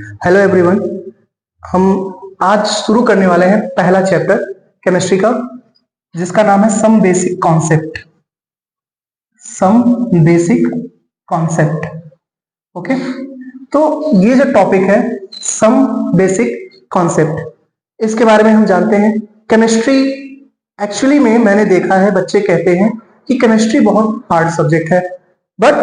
Hello everyone. हम आज शुरू करने वाले हैं पहला चैप्टर केमिस्ट्री का, जिसका नाम है some basic concept. Some basic concept. Okay, तो ये जो टॉपिक है सम बेसिक कॉन्सेप्ट, इसके बारे में हम जानते हैं। केमिस्ट्री एक्चुअली में मैंने देखा है, बच्चे कहते हैं कि केमिस्ट्री बहुत हार्ड सब्जेक्ट है, बट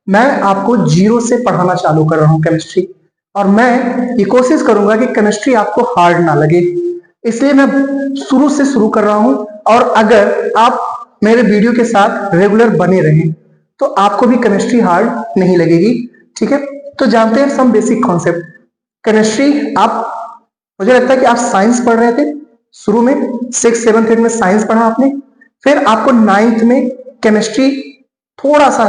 मैं आपको जीरो से पढ़ाना चालू कर रहा हूं केमिस्ट्री, और मैं ये कोशिश करूंगा कि केमिस्ट्री आपको हार्ड ना लगे, इसलिए मैं शुरू से शुरू कर रहा हूं। और अगर आप मेरे वीडियो के साथ रेगुलर बने रहें तो आपको भी केमिस्ट्री हार्ड नहीं लगेगी। ठीक है, तो जानते हैं सम बेसिक कॉन्सेप्ट। केमिस्ट्री आप, मुझे लगता है कि आप साइंस पढ़ रहे थे शुरू में, 6th-7th में साइंस पढ़ा आपने, फिर आपको 9th में केमिस्ट्री थोड़ा सा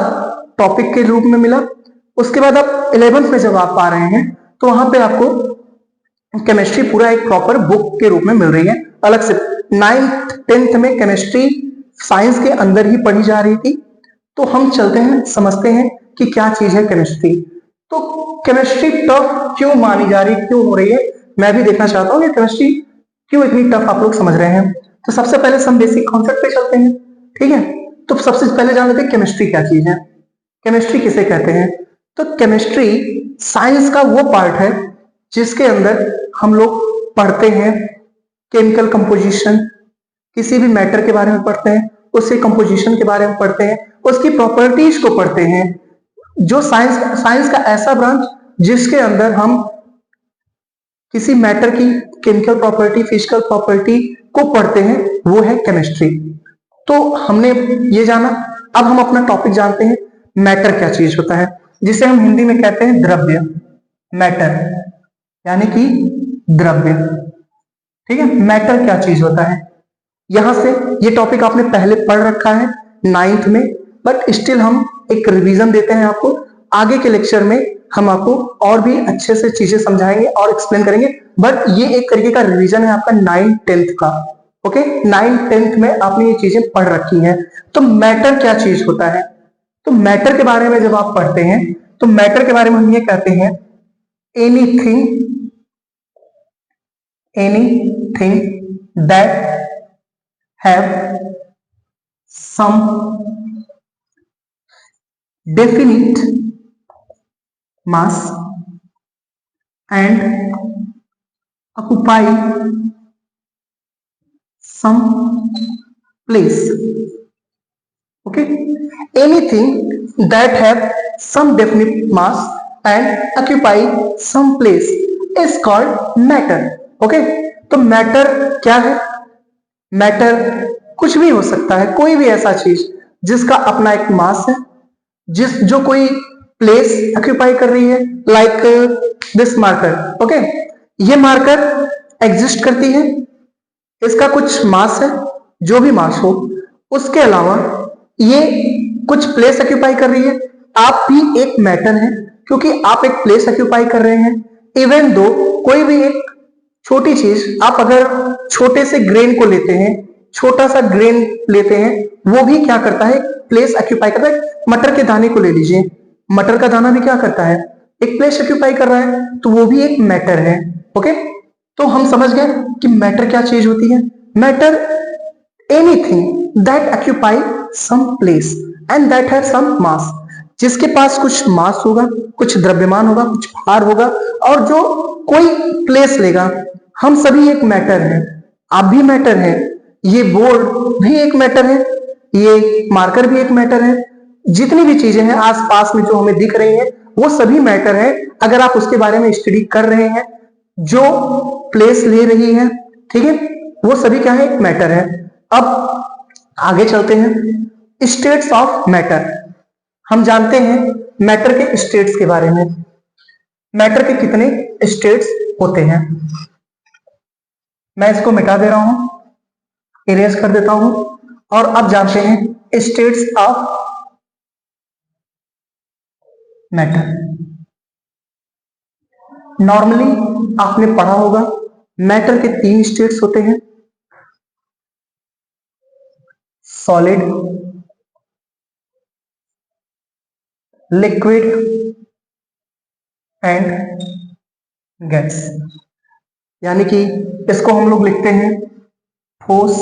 टॉपिक के रूप में मिला। उसके बाद आप 11th में जब आप आ रहे हैं तो वहां पे आपको केमिस्ट्री पूरा एक प्रॉपर बुक के रूप में मिल रही है अलग से। 9th-10th में केमिस्ट्री साइंस के अंदर ही पढ़ी जा रही थी। तो हम चलते हैं, समझते हैं कि क्या चीज है केमिस्ट्री। तो केमिस्ट्री टफ क्यों मानी जा रही, क्यों हो रही है, मैं भी देखना चाहता हूँ कि केमिस्ट्री क्यों इतनी टफ आप लोग समझ रहे हैं। तो सबसे पहले सम बेसिक कॉन्सेप्ट पे चलते हैं। ठीक है, तो सबसे पहले जान लेते हैं केमिस्ट्री क्या चीज है, केमिस्ट्री किसे कहते हैं। तो केमिस्ट्री साइंस का वो पार्ट है जिसके अंदर हम लोग पढ़ते हैं केमिकल कंपोजिशन, किसी भी मैटर के बारे में पढ़ते हैं, उसके कंपोजिशन के बारे में पढ़ते हैं, उसकी प्रॉपर्टीज को पढ़ते हैं। जो साइंस का ऐसा ब्रांच जिसके अंदर हम किसी मैटर की केमिकल प्रॉपर्टी, फिजिकल प्रॉपर्टी को पढ़ते हैं, वो है केमिस्ट्री। तो हमने ये जाना, अब हम अपना टॉपिक जानते हैं मैटर क्या चीज होता है, जिसे हम हिंदी में कहते हैं द्रव्य। मैटर यानी कि द्रव्य। ठीक है, मैटर क्या चीज होता है, यहां से ये टॉपिक आपने पहले पढ़ रखा है 9th में, बट स्टिल हम एक रिवीजन देते हैं आपको। आगे के लेक्चर में हम आपको और भी अच्छे से चीजें समझाएंगे और एक्सप्लेन करेंगे, बट ये एक तरीके का रिवीजन है आपका 9th-10th का। ओके, 9th-10th में आपने ये चीजें पढ़ रखी हैं। तो मैटर क्या चीज होता है, तो मैटर के बारे में जब आप पढ़ते हैं तो मैटर के बारे में हम ये कहते हैं anything that have some definite mass and occupy some place. Okay, anything that have some definite mass and occupy some place is called matter. Okay, तो मैटर क्या है, मैटर कुछ भी हो सकता है, कोई भी ऐसा चीज जिसका अपना एक मास है, जो कोई प्लेस ऑक्यूपाई कर रही है, लाइक दिस मार्कर। ओके, ये मार्कर एग्जिस्ट करती है, इसका कुछ मास है, जो भी मास हो, उसके अलावा ये कुछ प्लेस ऑक्यूपाई कर रही है। आप भी एक मैटर है क्योंकि आप एक प्लेस ऑक्यूपाई कर रहे हैं। इवन दो कोई भी एक छोटी चीज, आप अगर छोटे से ग्रेन को लेते हैं, छोटा सा ग्रेन लेते हैं, वो भी क्या करता है, प्लेस ऑक्यूपाई करता है। मटर के दाने को ले लीजिए, मटर का दाना भी क्या करता है, एक प्लेस ऑक्यूपाई कर रहा है, तो वो भी एक मैटर है। ओके, तो हम समझ गए कि मैटर क्या चीज होती है। Matter anything that occupy some place and that have some mass, जिसके पास कुछ मास होगा, कुछ द्रव्यमान होगा, कुछ भार होगा, और जो कोई प्लेस लेगा। हम सभी एक मैटर हैं, आप भी मैटर हैं, ये बोर्ड भी एक मैटर है, ये मार्कर भी एक मैटर है, जितनी भी चीजें हैं आसपास में जो हमें दिख रही हैं वो सभी मैटर है। अगर आप उसके बारे में स्टडी कर रहे हैं, जो प्लेस ले रही है, ठीक है, वो सभी क्या है, एक मैटर है। अब आगे चलते हैं, स्टेट्स ऑफ मैटर। हम जानते हैं मैटर के स्टेट्स के बारे में। मैटर के कितने स्टेट्स होते हैं, मैं इसको मिटा दे रहा हूं, इरेज कर देता हूं, और अब जानते हैं स्टेट्स ऑफ मैटर। नॉर्मली आपने पढ़ा होगा मैटर के 3 स्टेट्स होते हैं, सॉलिड, लिक्विड एंड गैस। यानी कि इसको हम लोग लिखते हैं ठोस,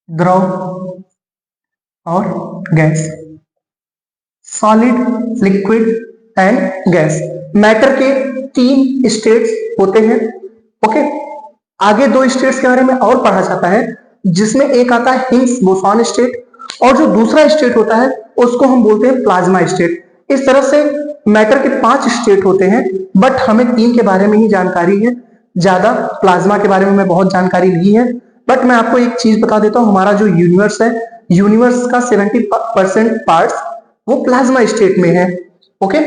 द्रव और gas. Solid, liquid and gas. Matter के 3 स्टेट्स होते हैं। ओके, आगे 2 स्टेट्स के बारे में और पढ़ा जाता है, जिसमें एक आता है हिग्स बोसॉन स्टेट, और जो दूसरा स्टेट होता है उसको हम बोलते हैं प्लाज्मा स्टेट। इस तरह से मैटर के 5 स्टेट होते हैं, बट हमें 3 के बारे में ही जानकारी है, ज्यादा प्लाज्मा के बारे में हमें बहुत जानकारी नहीं है। बट मैं आपको एक चीज बता देता हूं, हमारा जो यूनिवर्स है, यूनिवर्स का 70% पार्ट्स वो प्लाज्मा स्टेट में है। ओके,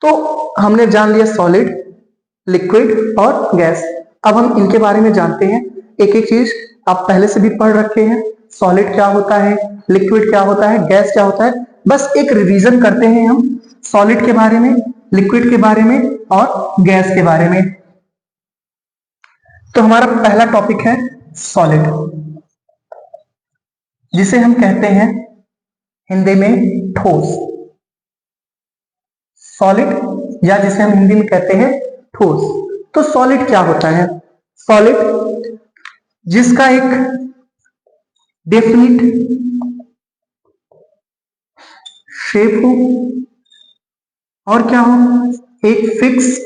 तो हमने जान लिया सॉलिड, लिक्विड और गैस। अब हम इनके बारे में जानते हैं, एक एक चीज आप पहले से भी पढ़ रखे हैं। सॉलिड क्या होता है, लिक्विड क्या होता है, गैस क्या होता है, बस एक रिवीजन करते हैं हम सॉलिड के बारे में, लिक्विड के बारे में और गैस के बारे में। तो हमारा पहला टॉपिक है सॉलिड, जिसे हम कहते हैं हिंदी में ठोस। सॉलिड या जिसे हम हिंदी में कहते हैं ठोस। तो सॉलिड क्या होता है? सॉलिड जिसका एक डेफिनिट शेप हो और क्या हो, एक फिक्स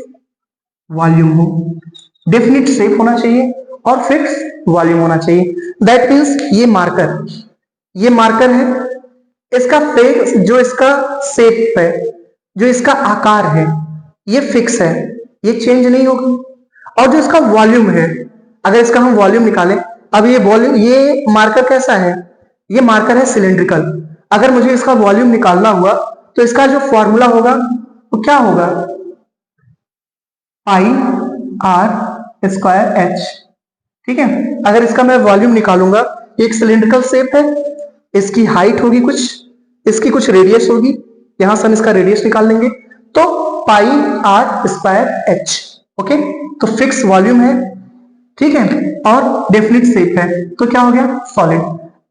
वॉल्यूम हो। डेफिनिट शेप होना चाहिए और फिक्स वॉल्यूम होना चाहिए। दैट मीन्स ये मार्कर है, इसका फेस, जो इसका शेप है, जो इसका आकार है, ये फिक्स है, ये चेंज नहीं होगा। और जो इसका वॉल्यूम है, अगर इसका हम वॉल्यूम निकालें, अब ये वॉल्यूम, ये मार्कर कैसा है? ये मार्कर है सिलिंड्रिकल। अगर मुझे इसका वॉल्यूम निकालना हुआ तो इसका जो फॉर्मूला होगा वो क्या होगा? पाई आर स्क्वायर एच। ठीक है, अगर इसका मैं वॉल्यूम निकालूंगा, एक सिलिंड्रिकल शेप है, इसकी हाइट होगी कुछ, इसकी कुछ रेडियस होगी, यहां से हम इसका रेडियस निकाल लेंगे, तो पाई आर स्क्वायर एच। ओके, तो फिक्स वॉल्यूम है, ठीक है, और डेफिनिट शेप है, तो क्या हो गया? सॉलिड।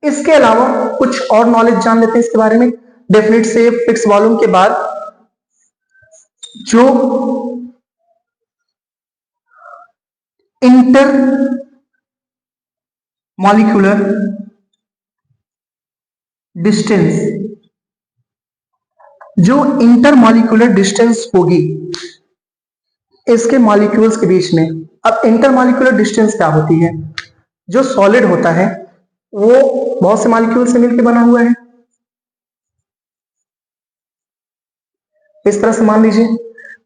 इसके अलावा कुछ और नॉलेज जान लेते हैं इसके बारे में। डेफिनिट शेप, फिक्स वॉल्यूम के बाद जो इंटर मॉलिक्यूलर डिस्टेंस, जो इंटर मॉलिक्यूलर डिस्टेंस होगी इसके मॉलिक्यूल्स के बीच में। अब इंटर मॉलिक्यूलर डिस्टेंस क्या होती है? जो सॉलिड होता है वो बहुत से मॉलिक्यूल से मिलकर बना हुआ है, इस तरह से मान लीजिए।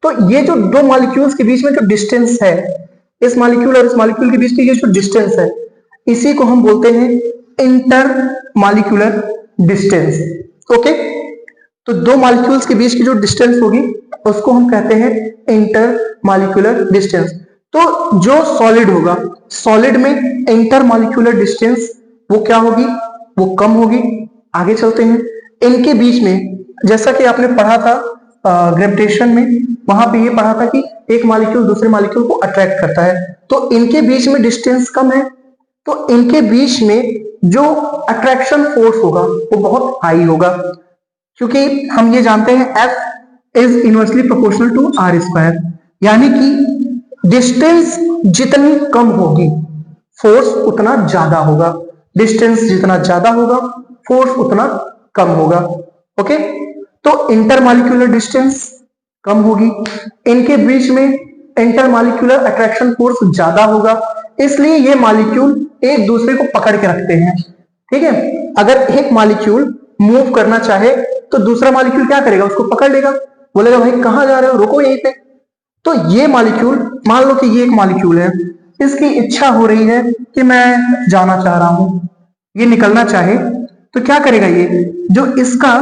तो ये जो 2 मॉलिक्यूल्स के बीच में जो डिस्टेंस है, इस मॉलिक्यूल और इस मॉलिक्यूल के बीच की ये जो डिस्टेंस है, इसी को हम बोलते हैं इंटर मॉलिक्यूलर डिस्टेंस। ओके, तो 2 मॉलिक्यूल्स के बीच की जो डिस्टेंस होगी उसको हम कहते हैं इंटर मॉलिक्यूलर डिस्टेंस। तो जो सॉलिड होगा, सॉलिड में इंटर मॉलिक्यूलर डिस्टेंस वो क्या होगी? वो कम होगी। आगे चलते हैं, इनके बीच में, जैसा कि आपने पढ़ा था ग्रेविटेशन में, वहां पे ये पढ़ा था कि एक मॉलिक्यूल दूसरे मॉलिक्यूल को अट्रैक्ट करता है, तो इनके बीच में डिस्टेंस कम है, तो इनके बीच में जो अट्रैक्शन फोर्स होगा वो बहुत हाई होगा, क्योंकि हम ये जानते हैं F is inversely proportional to r square. यानी कि डिस्टेंस जितनी कम होगी फोर्स उतना ज्यादा होगा, डिस्टेंस जितना ज्यादा होगा फोर्स उतना कम होगा। ओके, तो इंटरमॉलिक्यूलर डिस्टेंस कम होगी, इनके बीच में इंटरमॉलिक्यूलर अट्रैक्शन फोर्स ज्यादा होगा, इसलिए ये मॉलिक्यूल एक दूसरे को पकड़ के रखते हैं। ठीक है, अगर एक मॉलिक्यूल मूव करना चाहे तो दूसरा मॉलिक्यूल क्या करेगा? उसको पकड़ लेगा, बोलेगा भाई कहां जा रहे हो, रुको यहीं पे। तो ये मॉलिक्यूल, मान लो कि ये एक मॉलिक्यूल है, इसकी इच्छा हो रही है कि मैं जाना चाह रहा हूं, ये निकलना चाहे तो क्या करेगा? ये जो इसका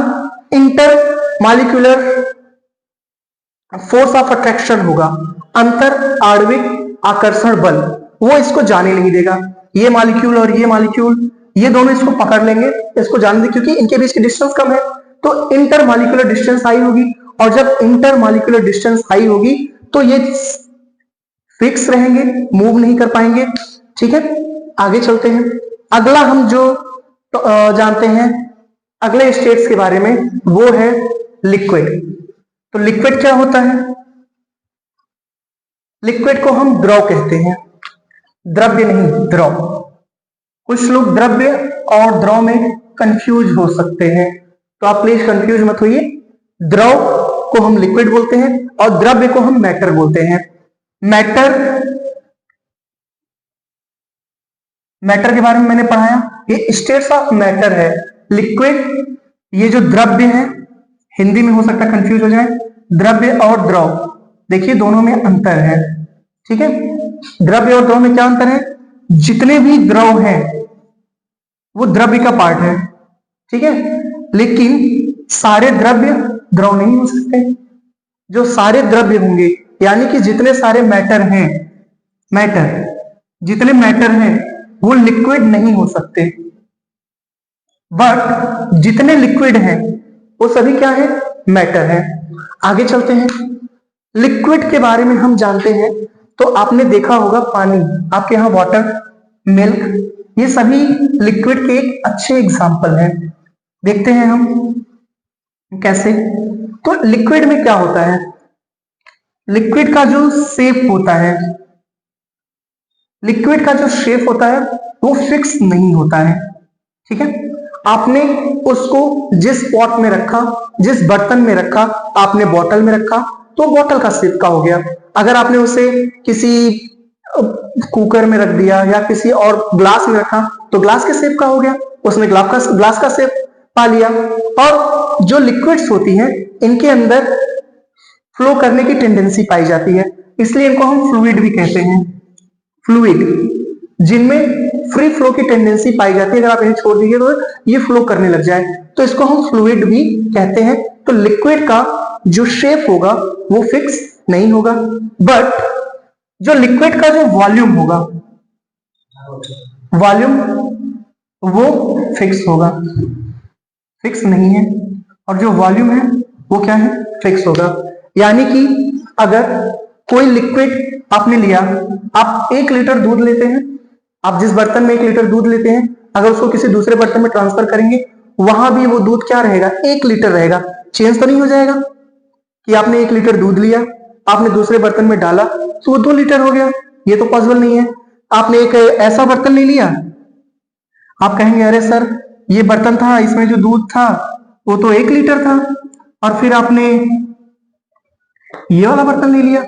inter molecular force of attraction होगा, अंतर आणविक आकर्षण बल, वो इसको जाने नहीं देगा। ये मॉलिक्यूल और ये मॉलिक्यूल, ये दोनों इसको पकड़ लेंगे, इसको जाने देंगे, क्योंकि इनके बीच की डिस्टेंस कम है, तो इंटर मॉलिक्यूलर डिस्टेंस हाई होगी। और जब इंटर मॉलिक्यूलर डिस्टेंस हाई होगी तो ये फिक्स रहेंगे, मूव नहीं कर पाएंगे। ठीक है, आगे चलते हैं। अगला हम जो जानते हैं अगले स्टेट्स के बारे में, वो है लिक्विड। तो लिक्विड क्या होता है? लिक्विड को हम द्रव कहते हैं, द्रव्य नहीं, द्रव। कुछ लोग द्रव्य और द्रव में कंफ्यूज हो सकते हैं, तो आप प्लीज कंफ्यूज मत होइए। द्रव को हम लिक्विड बोलते हैं और द्रव्य को हम मैटर बोलते हैं। मैटर के बारे में मैंने पढ़ाया, ये स्टेट्स ऑफ मैटर है। लिक्विड, ये जो द्रव्य है, हिंदी में हो सकता है कंफ्यूज हो जाए, द्रव्य और द्रव, देखिए दोनों में अंतर है, ठीक है। द्रव्य और द्रव में क्या अंतर है? जितने भी द्रव हैं वो द्रव्य का पार्ट है, ठीक है, लेकिन सारे द्रव्य द्रव नहीं हो सकते। जो सारे द्रव्य होंगे, यानी कि जितने सारे मैटर हैं, जितने मैटर हैं वो लिक्विड नहीं हो सकते, बट जितने लिक्विड हैं वो सभी क्या है? मैटर है। आगे चलते हैं। लिक्विड के बारे में हम जानते हैं तो आपने देखा होगा पानी, आपके यहाँ वाटर, मिल्क, ये सभी लिक्विड के एक अच्छे एग्जाम्पल हैं। देखते हैं हम कैसे। तो लिक्विड में क्या होता है? लिक्विड का जो शेप होता है, लिक्विड का जो शेप होता है वो फिक्स नहीं होता है, ठीक है। आपने उसको जिस पॉट में रखा, जिस बर्तन में रखा, आपने बॉटल में रखा तो बॉटल का शेप का हो गया। अगर आपने उसे किसी कुकर में रख दिया या किसी और ग्लास में रखा तो ग्लास के शेप का हो गया, उसने ग्लास का शेप पा लिया। और जो लिक्विड्स होती हैं इनके अंदर फ्लो करने की टेंडेंसी पाई जाती है, इसलिए इनको हम फ्लूइड भी कहते हैं। फ्लूइड, जिनमें फ्री फ्लो की टेंडेंसी पाई जाती है, अगर आप इन्हें छोड़ दीजिए तो ये फ्लो करने लग जाए, तो इसको हम फ्लूइड भी कहते हैं। तो लिक्विड का जो शेप होगा वो फिक्स नहीं होगा, बट जो लिक्विड का जो वॉल्यूम होगा, वॉल्यूम वो फिक्स होगा, फिक्स नहीं है। और जो वॉल्यूम है वो क्या है? फिक्स होगा। यानी कि अगर कोई लिक्विड आपने लिया, आप 1 लीटर दूध लेते हैं, आप जिस बर्तन में 1 लीटर दूध लेते हैं, अगर उसको किसी दूसरे बर्तन में ट्रांसफर करेंगे, वहां भी वो दूध क्या रहेगा? 1 लीटर रहेगा। चेंज तो नहीं हो जाएगा कि आपने 1 लीटर दूध लिया, आपने दूसरे बर्तन में डाला तो वो 2 लीटर हो गया, ये तो पॉसिबल नहीं है। आपने एक ऐसा बर्तन ले लिया, आप कहेंगे अरे सर ये बर्तन था, इसमें जो दूध था वो तो 1 लीटर था, और फिर आपने ये वाला बर्तन ले लिया,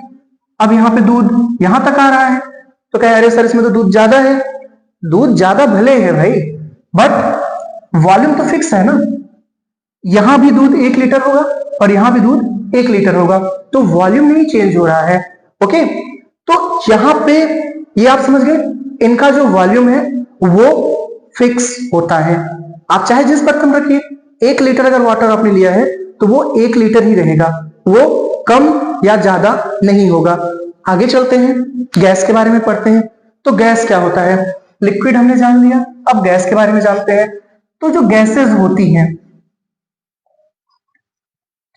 अब यहाँ पे दूध यहां तक आ रहा है, तो कहे अरे सर इसमें तो दूध ज्यादा है। दूध ज्यादा भले है भाई, बट वॉल्यूम तो फिक्स है ना। यहां भी दूध 1 लीटर होगा और यहां भी दूध 1 लीटर होगा, तो वॉल्यूम नहीं चेंज हो रहा है। ओके, तो यहां पे ये आप समझ गए, इनका जो वॉल्यूम है वो फिक्स होता है। आप चाहे जिस बर्तन में रखिए, 1 लीटर अगर वाटर आपने लिया है तो वो 1 लीटर ही रहेगा, वो कम या ज्यादा नहीं होगा। आगे चलते हैं, गैस के बारे में पढ़ते हैं। तो गैस क्या होता है? लिक्विड हमने जान लिया, अब गैस के बारे में जानते हैं। तो जो गैसेस होती हैं,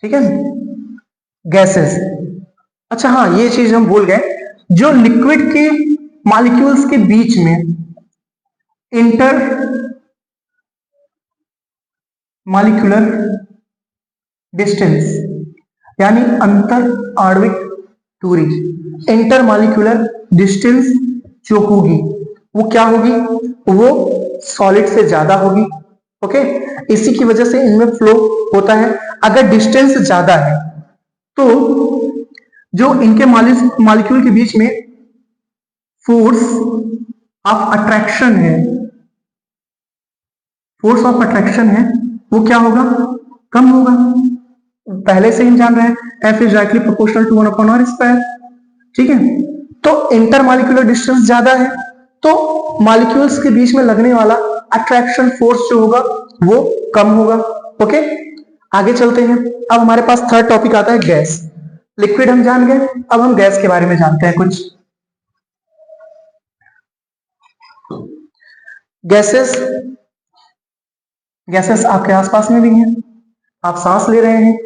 ठीक है, गैसेस, अच्छा हाँ ये चीज हम भूल गए, जो लिक्विड के मॉलिक्यूल्स के बीच में इंटर मॉलिक्यूलर डिस्टेंस, यानी अंतर आणविक दूरी, इंटर मॉलिक्यूलर डिस्टेंस जो होगी वो क्या होगी? वो सॉलिड से ज्यादा होगी। ओके, इसी की वजह से इनमें फ्लो होता है। अगर डिस्टेंस ज्यादा है तो जो इनके मॉलिक्यूल के बीच में फोर्स ऑफ अट्रैक्शन है, फोर्स ऑफ अट्रैक्शन है, वो क्या होगा? कम होगा। पहले से ही जान रहे हैं, F is directly proportional to 1/r², ठीक है। तो इंटरमॉलिक्यूलर डिस्टेंस ज्यादा है तो मॉलिक्यूल्स के बीच में लगने वाला अट्रैक्शन फोर्स जो होगा वो कम होगा। ओके, आगे चलते हैं। अब हमारे पास थर्ड टॉपिक आता है गैस। लिक्विड हम जान गए, अब हम गैस के बारे में जानते हैं कुछ। गैसेस, गैसेस आपके आसपास में भी हैं, आप सांस ले रहे हैं,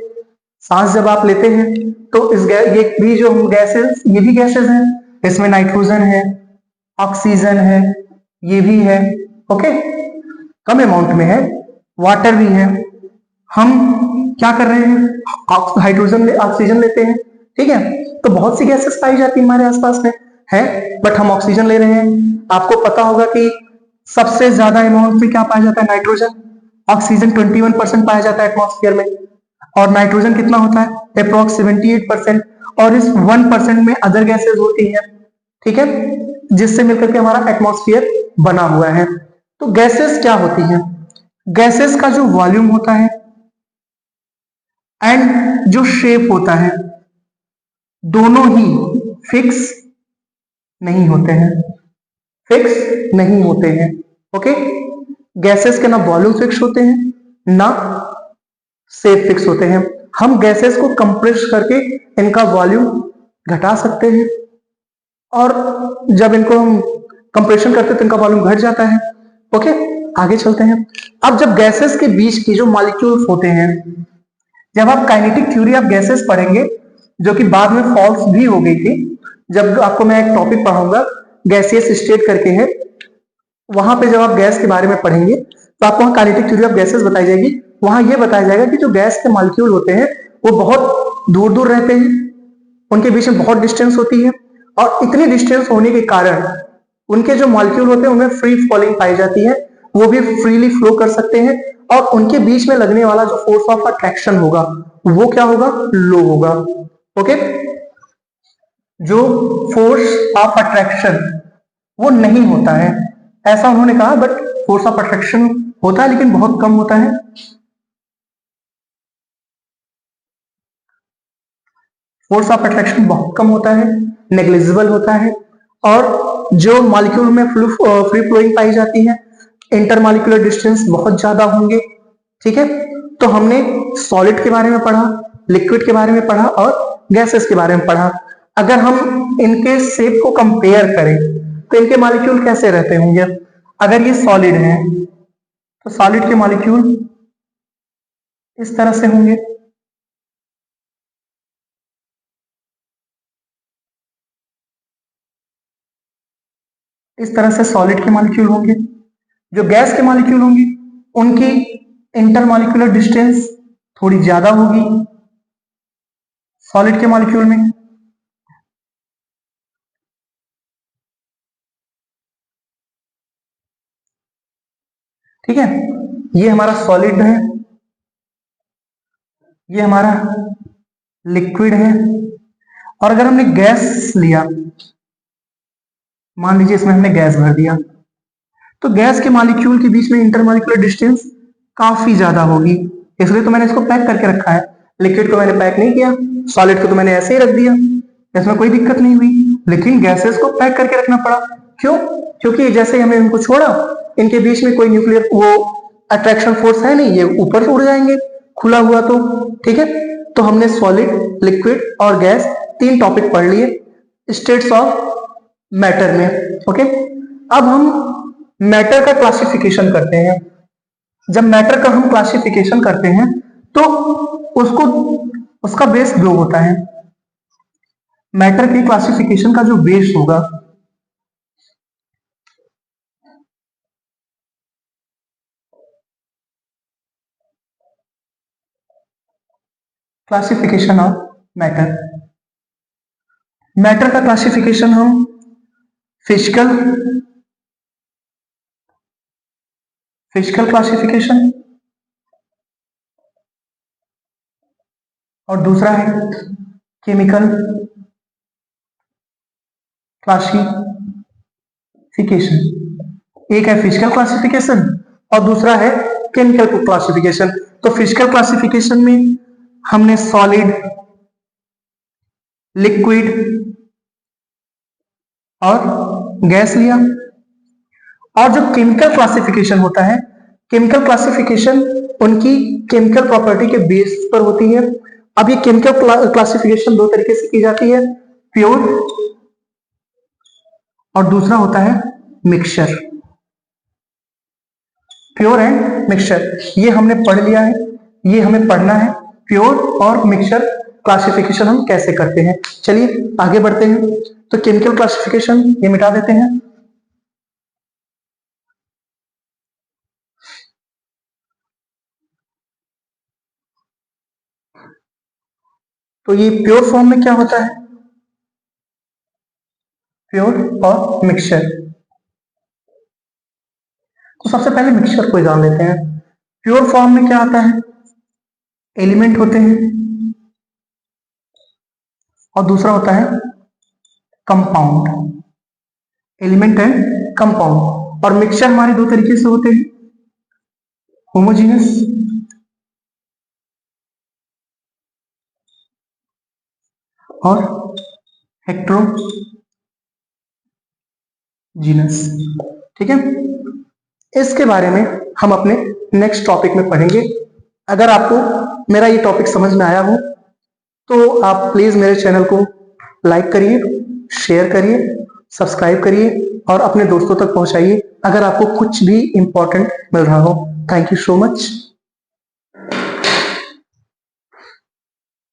सांस जब आप लेते हैं तो ये भी जो गैसेस, ये भी गैसेस हैं, इसमें नाइट्रोजन है, ऑक्सीजन है, ये भी है। ओके, कम अमाउंट में है, वाटर भी है। हम क्या कर रहे हैं, हाइड्रोजन ऑक्सीजन लेते हैं, ठीक है। तो बहुत सी गैसेस पाई जाती है हमारे आसपास में है, बट हम ऑक्सीजन ले रहे हैं। आपको पता होगा कि सबसे ज्यादा अमाउंट में क्या पाया जाता है, नाइट्रोजन। ऑक्सीजन 21% पाया जाता है एटमॉस्फेयर में, और नाइट्रोजन कितना होता है, अप्रोक्स 78%। और इस 1% में अदर गैसेस होती है, ठीक है, जिससे मिलकर के हमारा एटमॉस्फेयर बना हुआ है। तो गैसेस क्या होती है, गैसेस का जो वॉल्यूम होता है एंड जो शेप होता है, दोनों ही फिक्स नहीं होते हैं, फिक्स नहीं होते हैं। ओके, गैसेस के ना वॉल्यूम फिक्स होते हैं ना शेप फिक्स होते हैं। हम गैसेस को कंप्रेस करके इनका वॉल्यूम घटा सकते हैं, और जब इनको हम कंप्रेशन करते हैं तो इनका वॉल्यूम घट जाता है। ओके, आगे चलते हैं। अब जब गैसेस के बीच की जो मॉलिक्यूल्स होते हैं, जब आप काइनेटिक थ्योरी ऑफ गैसेस पढ़ेंगे, जो कि बाद में फॉल्स भी हो गई थी, जब आपको मैं एक टॉपिक पढ़ाऊंगा गैसियस स्टेट करके है, वहां पे जब आप गैस के बारे में पढ़ेंगे तो आपको वहां काइनेटिक थ्योरी ऑफ गैसेस बताई जाएगी। वहां यह बताया जाएगा कि जो गैस के मॉलिक्यूल होते हैं वो बहुत दूर दूर रहते हैं, उनके बीच में बहुत डिस्टेंस होती है, और इतनी डिस्टेंस होने के कारण उनके जो मॉलिक्यूल होते हैं उनमें फ्री फॉलिंग पाई जाती है, वो भी फ्रीली फ्लो कर सकते हैं, और उनके बीच में लगने वाला जो फोर्स ऑफ अट्रैक्शन होगा वो क्या होगा, लो होगा। ओके, जो फोर्स ऑफ अट्रैक्शन वो नहीं होता है, ऐसा उन्होंने कहा, बट फोर्स ऑफ अट्रैक्शन होता है लेकिन बहुत कम होता है। फोर्स ऑफ अट्रैक्शन बहुत कम होता है, नेग्लिजिबल होता है, और जो मॉलिक्यूल में फ्री फ्लोइंग पाई जाती है, इंटरमॉलिक्यूलर डिस्टेंस बहुत ज्यादा होंगे, ठीक है। तो हमने सॉलिड के बारे में पढ़ा, लिक्विड के बारे में पढ़ा, और गैसेस के बारे में पढ़ा। अगर हम इनके शेप को कंपेयर करें तो इनके मॉलिक्यूल कैसे रहते होंगे। अगर ये सॉलिड है तो सॉलिड के मॉलिक्यूल इस तरह से होंगे, इस तरह से सॉलिड के मॉलिक्यूल होंगे। जो गैस के मॉलिक्यूल होंगे उनकी इंटरमॉलिक्यूलर डिस्टेंस थोड़ी ज्यादा होगी सॉलिड के मॉलिक्यूल में, ठीक है। ये हमारा सॉलिड है, ये हमारा लिक्विड है। और अगर हमने गैस लिया, मान लीजिए इसमें हमने गैस भर दिया, तो गैस के मॉलिक्यूल के बीच में इंटरमॉलिक्यूलर डिस्टेंस काफी ज्यादा होगी, इसलिए तो मैंने इसको पैक करके रखा है। लिक्विड को मैंने पैक नहीं किया, सॉलिड को तो मैंने ऐसे ही रख दिया, इसमें कोई दिक्कत नहीं हुई। लेकिन गैसेस को पैक करके रखना पड़ा, क्यों, क्योंकि जैसे हमने इनको छोड़ा, इनके बीच में कोई न्यूक्लियर वो अट्रैक्शन फोर्स है नहीं, ये ऊपर से उड़ जाएंगे खुला हुआ तो, ठीक है। तो हमने सॉलिड, लिक्विड और गैस तीन टॉपिक पढ़ लिए स्टेट्स ऑफ मैटर में। ओके, अब हम मैटर का क्लासिफिकेशन करते हैं। जब मैटर का हम क्लासिफिकेशन करते हैं तो उसको उसका बेस जो होता है, मैटर के क्लासिफिकेशन का जो बेस होगा, क्लासिफिकेशन ऑफ मैटर। मैटर का क्लासिफिकेशन हम फिजिकल फिजिकल क्लासिफिकेशन, और दूसरा है केमिकल क्लासिफिकेशन। एक है फिजिकल क्लासिफिकेशन और दूसरा है केमिकल क्लासिफिकेशन। तो फिजिकल क्लासिफिकेशन में हमने सॉलिड, लिक्विड और गैस लिया। और जो केमिकल क्लासिफिकेशन होता है, केमिकल क्लासिफिकेशन उनकी केमिकल प्रॉपर्टी के बेस पर होती है। अब ये केमिकल क्लासिफिकेशन दो तरीके से की जाती है, प्योर और दूसरा होता है मिक्सचर, प्योर एंड मिक्सचर। ये हमने पढ़ लिया है, ये हमें पढ़ना है, प्योर और मिक्सचर क्लासिफिकेशन हम कैसे करते हैं। चलिए आगे बढ़ते हैं। तो केमिकल क्लासिफिकेशन ये मिटा देते हैं। तो ये प्योर फॉर्म में क्या होता है? प्योर और मिक्सचर। तो सबसे पहले मिक्सचर को जान लेते हैं। प्योर फॉर्म में क्या आता है? एलिमेंट होते हैं और दूसरा होता है कंपाउंड। Element and compound. और मिक्सचर हमारे दो तरीके से होते हैं, होमोजीनियस और हेट्रोजीनस। ठीक है, इसके बारे में हम अपने नेक्स्ट टॉपिक में पढ़ेंगे। अगर आपको मेरा ये टॉपिक समझ में आया हो तो आप प्लीज मेरे चैनल को लाइक करिए, शेयर करिए, सब्सक्राइब करिए और अपने दोस्तों तक पहुंचाइए अगर आपको कुछ भी इंपॉर्टेंट मिल रहा हो। Thank you so much.